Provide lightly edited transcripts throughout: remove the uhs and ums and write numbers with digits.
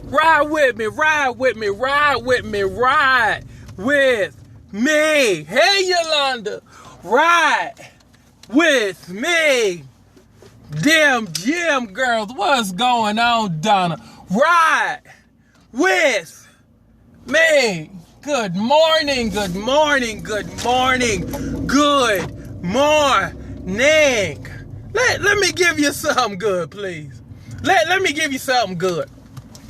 Ride with me, ride with me, ride with me, ride with me. Hey, Yolanda, ride with me. Damn gym girls, what's going on, Donna? Ride with me. Good morning, good morning, good morning, good morning. Let me give you something good, please. Let me give you something good.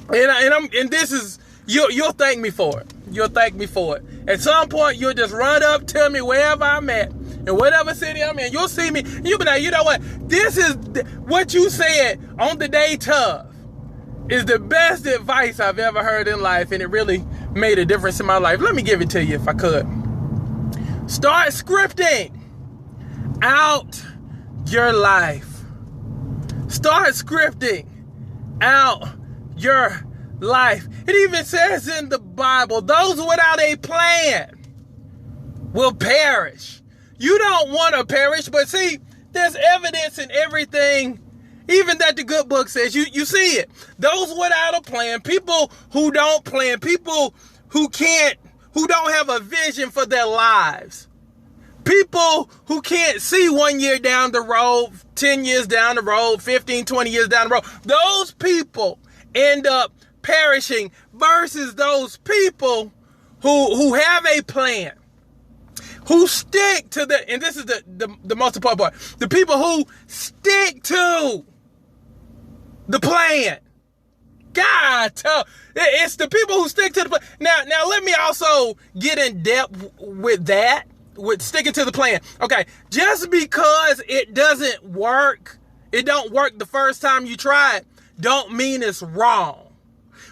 And this is, you'll thank me for it. You'll thank me for it. At some point, you'll just run up, tell me wherever I'm at, in whatever city I'm in. You'll see me, you'll be like, you know what? This is what you said on the day tough is the best advice I've ever heard in life, and it really made a difference in my life. Let me give it to you if I could. Start scripting out your life. Start scripting out your life. It even says in the Bible, those without a plan will perish. You don't want to perish, but see, there's evidence in everything, even that the good book says. You see it. Those without a plan, people who don't plan, people who don't have a vision for their lives. People who can't see 1 year down the road, 10 years down the road, 15, 20 years down the road. Those people end up perishing versus those people who have a plan, who stick to and this is the most important part, the people who stick to the plan. God, it's the people who stick to the plan. Now let me also get in depth with that, with sticking to the plan. Okay, just because it doesn't work, it don't work the first time you try it, don't mean it's wrong.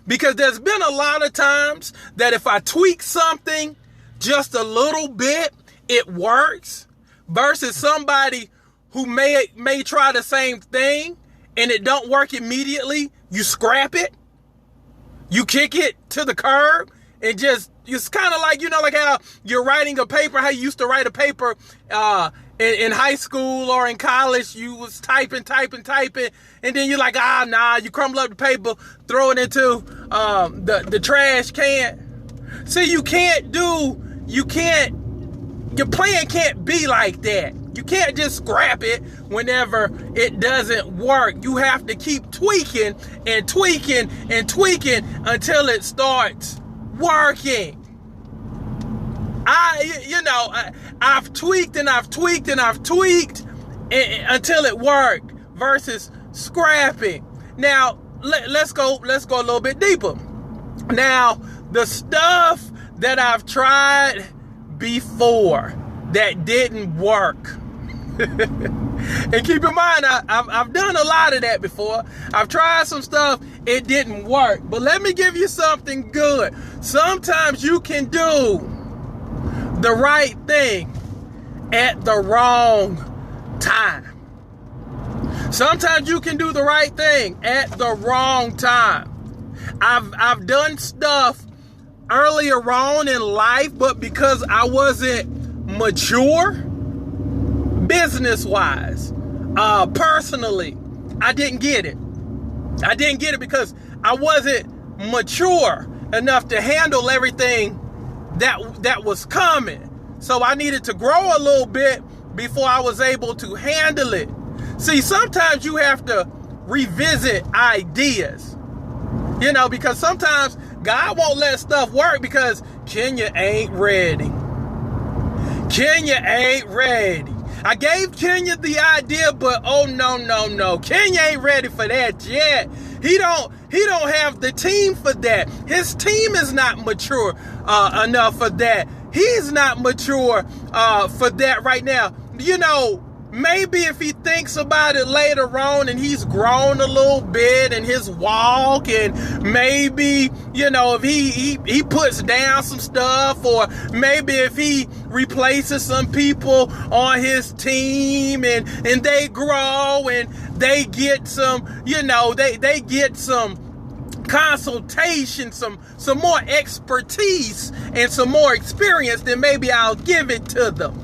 Because there's been a lot of times that if I tweak something just a little bit, it works, versus somebody who may try the same thing and it don't work immediately. You scrap it, you kick it to the curb, and it's kind of like, like how you're writing a paper, how you used to write a paper in high school or in college. You was typing, and then you're like, nah, you crumble up the paper, throw it into the trash can. See, your plan can't be like that. You can't just scrap it whenever it doesn't work. You have to keep tweaking and tweaking and tweaking until it starts working. I've tweaked and I've tweaked and I've tweaked until it worked versus scrapping. Now, let's go a little bit deeper. Now, the stuff that I've tried before that didn't work. And keep in mind, I've done a lot of that before. I've tried some stuff, it didn't work. But let me give you something good. Sometimes you can do the right thing at the wrong time. Sometimes you can do the right thing at the wrong time. I've done stuff earlier on in life, but because I wasn't mature business-wise, personally, I didn't get it. I didn't get it because I wasn't mature enough to handle everything that was coming. So I needed to grow a little bit before I was able to handle it. See, sometimes you have to revisit ideas, because sometimes God won't let stuff work because Kenya ain't ready. Kenya ain't ready. I gave Kenya the idea, but no. Kenya ain't ready for that yet. He don't have the team for that. His team is not mature enough for that. He's not mature for that right now. Maybe if he thinks about it later on and he's grown a little bit in his walk, and maybe, if he puts down some stuff, or maybe if he replaces some people on his team and they grow and they get some, they get some consultation, some more expertise and some more experience, then maybe I'll give it to them.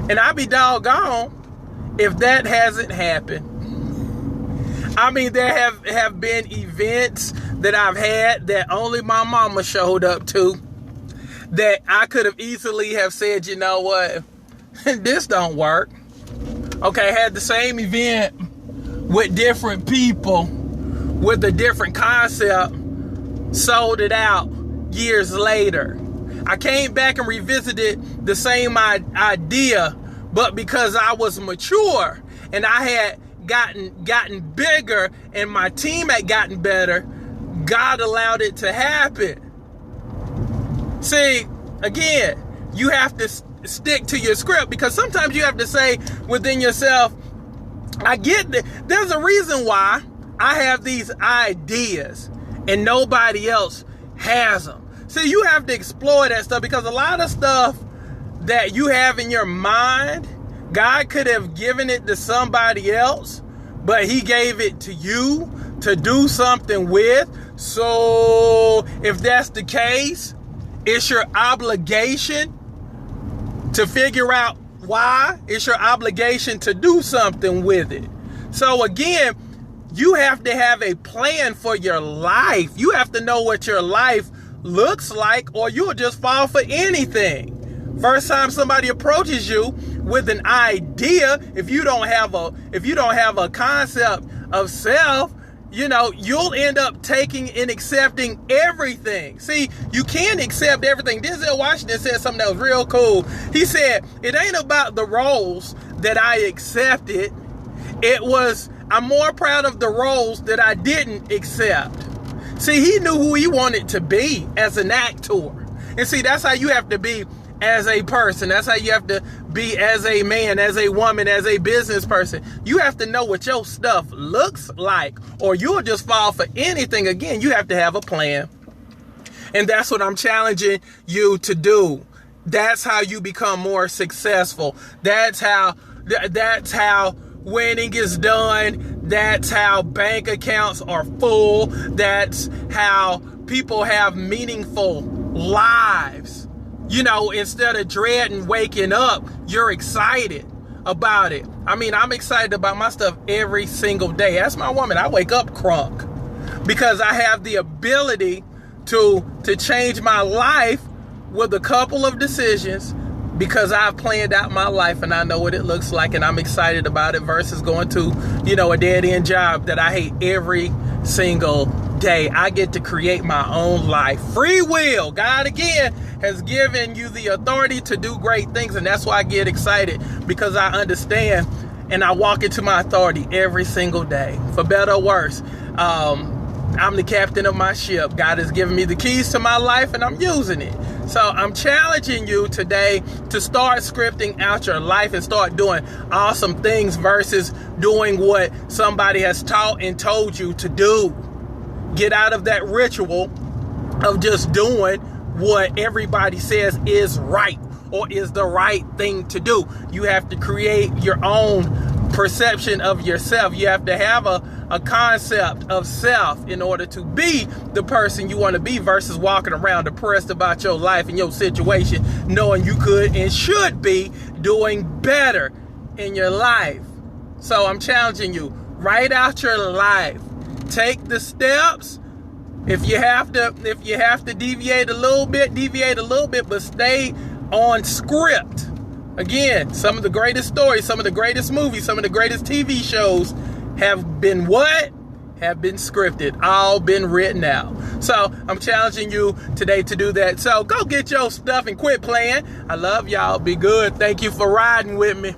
And I'll be doggone if that hasn't happened. I mean, there have been events that I've had that only my mama showed up to, that I could have easily have said, you know what, this don't work. Okay, had the same event with different people with a different concept, sold it out years later. I came back and revisited the same idea, but because I was mature and I had gotten bigger and my team had gotten better, God allowed it to happen. See, again, you have to stick to your script, because sometimes you have to say within yourself, I get that there's a reason why I have these ideas and nobody else has them. See, you have to explore that stuff, because a lot of stuff that you have in your mind, God could have given it to somebody else, but he gave it to you to do something with. So if that's the case, it's your obligation to figure out why. It's your obligation to do something with it. So again, you have to have a plan for your life. You have to know what your life looks like, or you'll just fall for anything. First time somebody approaches you with an idea, if you don't have a concept of self, you'll end up taking and accepting everything. See, you can't accept everything. Denzel Washington said something that was real cool. He said, it ain't about the roles that I accepted. I'm more proud of the roles that I didn't accept. See, he knew who he wanted to be as an actor. And see, that's how you have to be as a person. That's how you have to be as a man, as a woman, as a business person. You have to know what your stuff looks like, or you'll just fall for anything. Again, you have to have a plan. And that's what I'm challenging you to do. That's how you become more successful. That's how winning is done. That's how bank accounts are full. That's how people have meaningful lives. Instead of dreading waking up, you're excited about it. I mean, I'm excited about my stuff every single day. That's my woman. I wake up crunk because I have the ability to change my life with a couple of decisions, because I've planned out my life and I know what it looks like, and I'm excited about it, versus going to, a dead-end job that I hate every single day. I get to create my own life. Free will. God, again, has given you the authority to do great things, and that's why I get excited, because I understand and I walk into my authority every single day. For better or worse, I'm the captain of my ship. God has given me the keys to my life, and I'm using it. So I'm challenging you today to start scripting out your life and start doing awesome things versus doing what somebody has taught and told you to do. Get out of that ritual of just doing what everybody says is right or is the right thing to do. You have to create your own perception of yourself. You have to have a concept of self in order to be the person you want to be, versus walking around depressed about your life and your situation, knowing you could and should be doing better in your life. So I'm challenging you, write out your life. Take the steps. If you have to deviate a little bit, but stay on script. Again, some of the greatest stories, some of the greatest movies, some of the greatest TV shows have been what? Have been scripted, all been written out. So I'm challenging you today to do that. So go get your stuff and quit playing. I love y'all. Be good. Thank you for riding with me.